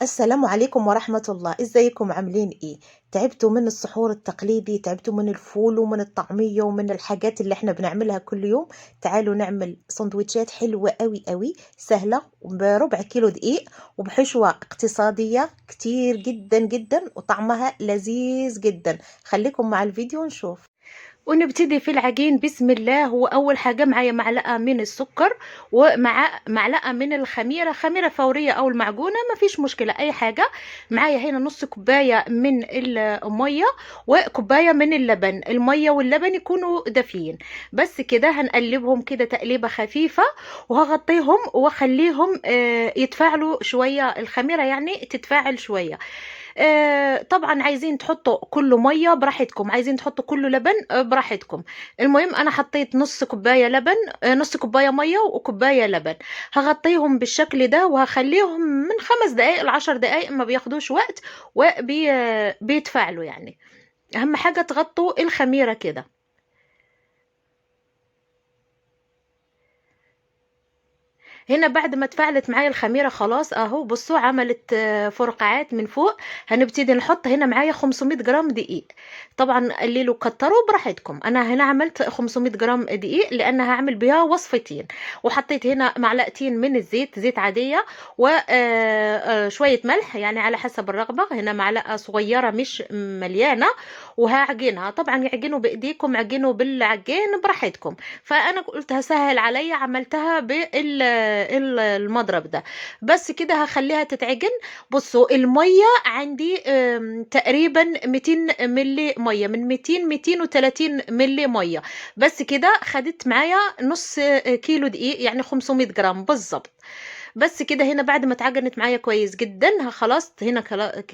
السلام عليكم ورحمة الله، ازيكم عاملين ايه؟ تعبتوا من السحور التقليدي؟ تعبتوا من الفول ومن الطعمية ومن الحاجات اللي احنا بنعملها كل يوم؟ تعالوا نعمل سندوتشات حلوة قوي قوي سهلة بربع كيلو دقيق وبحشوة اقتصادية كتير جدا جدا وطعمها لذيذ جدا. خليكم مع الفيديو نشوف. ونبتدي في العجين بسم الله. هو اول حاجه معايا معلقه من السكر ومع معلقه من الخميره، خميره فوريه او المعجونه ما فيش مشكله اي حاجه. معايا هنا نص كوبايه من الميه وكوبايه من اللبن. الميه واللبن يكونوا دافيين. بس كده هنقلبهم كده تقليبه خفيفه وهغطيهم واخليهم يتفاعلوا شويه، الخميره يعني تتفاعل شويه. طبعا عايزين تحطوا كله ميه براحتكم، عايزين تحطوا كله لبن براحتكم. المهم انا حطيت نص كوبايه لبن، نص كوبايه ميه وكوبايه لبن. هغطيهم بالشكل ده وهخليهم من 5 دقائق ل10 دقائق، ما بياخدوش وقت وبيتفاعلوا يعني. اهم حاجه تغطوا الخميره كده. هنا بعد ما اتفعلت معايا الخميره خلاص اهو، بصوا عملت فرقعات من فوق. هنبتدي نحط هنا معايا 500 جرام دقيق. طبعا قللوا كتروا براحتكم. انا هنا عملت 500 جرام دقيق لان هعمل بيها وصفتين. وحطيت هنا معلقتين من الزيت، زيت عاديه، وشويه ملح يعني على حسب الرغبه. هنا معلقه صغيره مش مليانه. وهعجنها، طبعا يعجنوا بايديكم، عجنوا بالعجين براحتكم. فانا قلت هسهل عليا، عملتها المضرب ده. بس كده هخليها تتعجن. بصوا الميه عندي تقريبا 200 ملي ميه، من 200 230 ملي ميه. بس كده خدت معايا نص كيلو دقيق، يعني 500 جرام بالظبط. بس كده هنا بعد ما اتعجنت معايا كويس جدا، خلاص هنا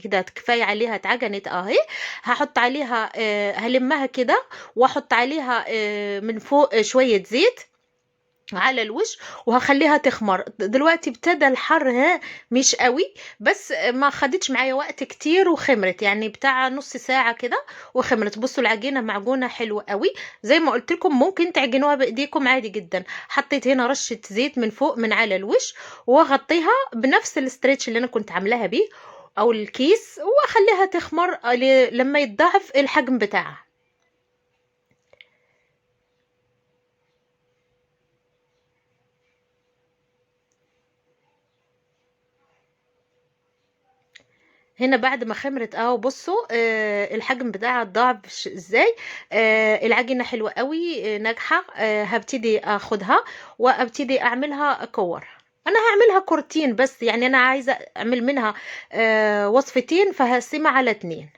كده كفايه عليها اتعجنت اهي. هحط عليها هلمها كده واحط عليها من فوق شويه زيت على الوش وهخليها تخمر. دلوقتي ابتدى الحر، ها مش قوي، بس ما خدتش معايا وقت كتير وخمرت، يعني بتاع نص ساعة كده وخمرت. بصوا العجينة معجونة حلوة قوي. زي ما قلت لكم ممكن تعجنوها بايديكم عادي جدا. حطيت هنا رشة زيت من فوق من على الوش واغطيها بنفس الاسترتش اللي انا كنت عاملاها بيه او الكيس، واخليها تخمر لما يتضاعف الحجم بتاعها. هنا بعد ما خمرت اهو، بصوا الحجم بتاعها اتضاعف ازاي. العجينه حلوه قوي ناجحه. هبتدي اخدها وابتدي اعملها كور. انا هعملها كورتين بس، يعني انا عايزه اعمل منها وصفتين، فهقسمها على 2.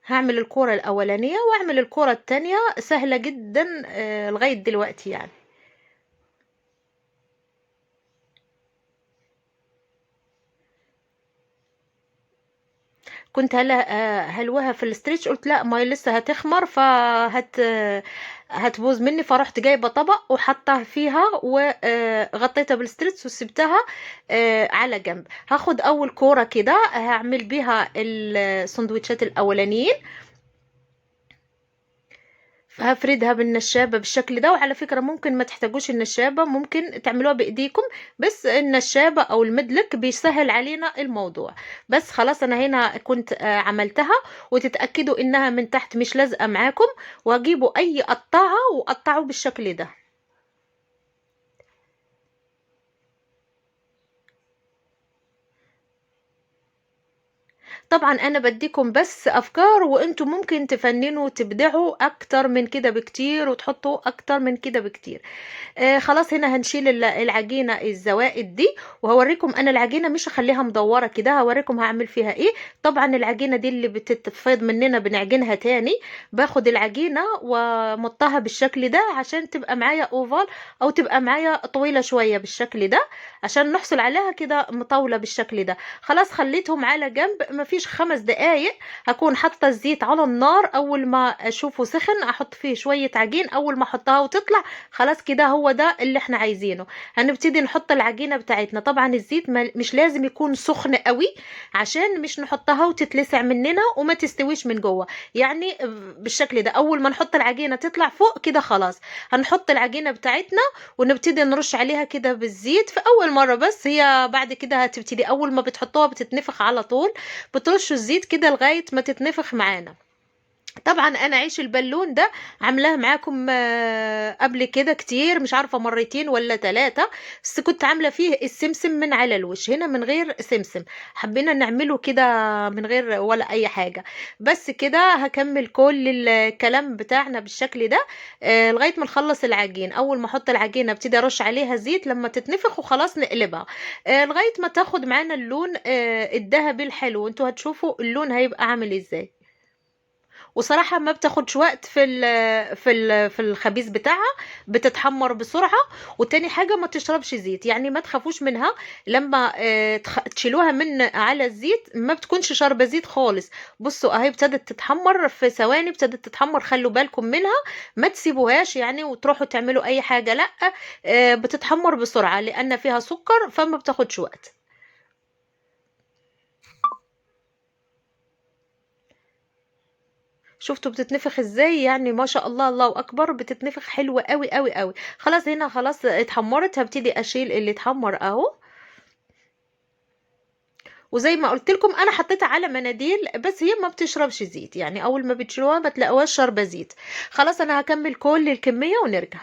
هعمل الكوره الاولانيه واعمل الكوره التانية، سهله جدا لغايه دلوقتي يعني. كنت هلوها في الاستريتش، قلت لا ما هي لسه هتخمر هتبوظ مني، فرحت جايبه طبق وحطها فيها وغطيتها بالاستريتش وسبتها على جنب. هاخد اول كوره كده هعمل بيها السندوتشات الاولانيين. هفردها بالنشابة بالشكل ده. وعلى فكرة ممكن ما تحتاجوش النشابة، ممكن تعملوها بإيديكم، بس النشابة أو المدلك بيسهل علينا الموضوع. بس خلاص أنا هنا كنت عملتها. وتتأكدوا إنها من تحت مش لازقة معاكم. وأجيبوا أي قطعة وقطعوا بالشكل ده. طبعا انا بديكم بس افكار، وانتم ممكن تفننوا وتبدعوا اكتر من كده بكتير وتحطوا اكتر من كده بكتير. خلاص هنا هنشيل العجينة الزوائد دي. وهوريكم انا العجينة مش هخليها مدورة كده، هوريكم هعمل فيها ايه. طبعا العجينة دي اللي بتتفيض مننا بنعجنها تاني. باخد العجينة ومطها بالشكل ده عشان تبقى معايا اوفال، او تبقى معايا طويلة شوية بالشكل ده، عشان نحصل عليها كده مطولة بالشكل ده. خلاص خليتهم على جنب، مفيش فيش 5 دقايق هكون حاطه الزيت على النار. اول ما اشوفه سخن احط فيه شويه عجين، اول ما احطها وتطلع خلاص كده هو ده اللي احنا عايزينه. هنبتدي نحط العجينه بتاعتنا. طبعا الزيت مش لازم يكون سخن قوي عشان مش نحطها وتتلسع مننا وما تستويش من جوه. يعني بالشكل ده اول ما نحط العجينه تطلع فوق كده خلاص هنحط العجينه بتاعتنا ونبتدي نرش عليها كده بالزيت في اول مره بس. هي بعد كده هتبتدي اول ما بتحطوها بتتنفخ على طول، بترشوا الزيت كده لغايه ما تتنفخ معانا. طبعا انا عيش البالون ده عاملاه معاكم قبل كده كتير، مش عارفه مرتين ولا 3، بس كنت عامله فيه السمسم من على الوش، هنا من غير سمسم. حبينا نعمله كده من غير ولا اي حاجه. بس كده هكمل كل الكلام بتاعنا بالشكل ده لغايه ما نخلص العجين. اول ما احط العجينه ابتدي ارش عليها زيت لما تتنفخ وخلاص نقلبها لغايه ما تاخد معانا اللون الذهبي الحلو. انتوا هتشوفوا اللون هيبقى عامل ازاي. وصراحة ما بتاخدش وقت في الخبيز بتاعها، بتتحمر بسرعة. وتاني حاجة ما تشربش زيت، يعني ما تخافوش منها لما تشيلوها من على الزيت ما بتكونش شاربة زيت خالص. بصوا اهي ابتدت تتحمر في ثواني، ابتدت تتحمر. خلوا بالكم منها ما تسيبوهاش يعني وتروحوا تعملوا اي حاجة، لا بتتحمر بسرعة لان فيها سكر فما بتاخدش وقت. شفتوا بتتنفخ ازاي؟ يعني ما شاء الله الله اكبر، بتتنفخ حلوة قوي قوي قوي. خلاص هنا خلاص اتحمرت، هبتدي اشيل اللي اتحمر اهو. وزي ما قلت لكم انا حطيتها على مناديل بس هي ما بتشربش زيت، يعني اول ما بتشيلوها ما تلاقوهاش شاربة زيت. خلاص انا هكمل كل الكمية ونرجع.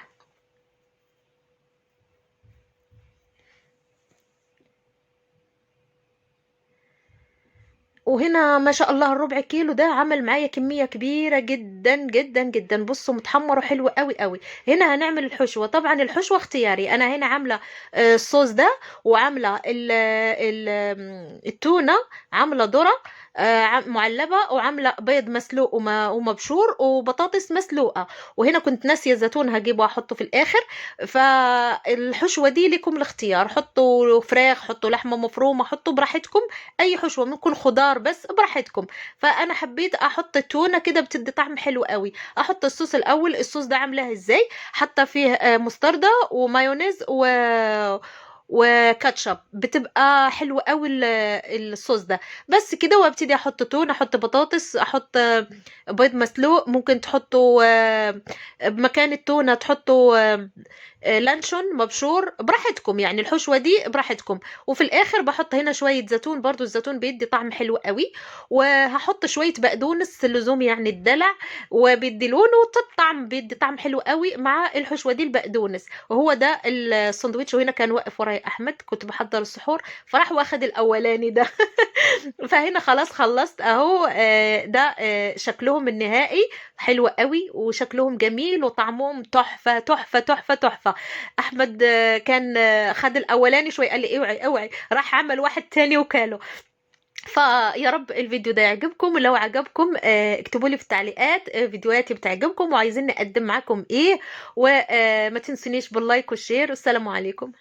وهنا ما شاء الله الربع كيلو ده عمل معايا كمية كبيرة جدا جدا جدا. بصوا متحمرة حلوة قوي قوي. هنا هنعمل الحشوة. طبعا الحشوة اختياري، انا هنا عاملة الصوص ده وعاملة التونة، عاملة ذرة معلبة، وعاملة بيض مسلوق ومبشور وبطاطس مسلوقة. وهنا كنت ناسية زيتون هجيبه واحطه في الاخر. فالحشوة دي لكم الاختيار، حطوا فراخ، حطوا لحمة مفرومة، حطوا براحتكم اي حشوه، ممكن خضار بس براحتكم. فانا حبيت احط التونه كده بتدي طعم حلو قوي. احط الصوص الاول. الصوص ده عاملاه ازاي؟ حاطه فيه مستردة ومايونيز وكاتشب، بتبقى حلوة قوي الصوص ده. بس كده. وابتدي احط تون، احط بطاطس، احط بيض مسلوق. ممكن تحطوا مكان التونة تحطوا لانشون مبشور براحتكم، يعني الحشوة دي براحتكم. وفي الاخر بحط هنا شوية زيتون، برضو الزيتون بيدي طعم حلو قوي. وهحط شوية بقدونس اللزوم يعني الدلع، وبيدي لونه طعم، بيدي طعم حلو قوي مع الحشوة دي البقدونس. وهو ده الساندوتش. وهنا كان واقف ورايا احمد، كنت بحضر السحور فراح واخد الاولاني ده. فهنا خلاص خلصت اهو. ده شكلهم النهائي حلو قوي وشكلهم جميل وطعمهم تحفة تحفة تحفة تحفة. احمد كان خد الاولاني شوي قال لي اوعي اوعي، راح عمل واحد تاني وكاله. فيا رب الفيديو ده يعجبكم، ولو عجبكم اكتبوا لي في التعليقات فيديوهاتي بتعجبكم وعايزين نقدم معاكم ايه. وما تنسونيش باللايك والشير. والسلام عليكم.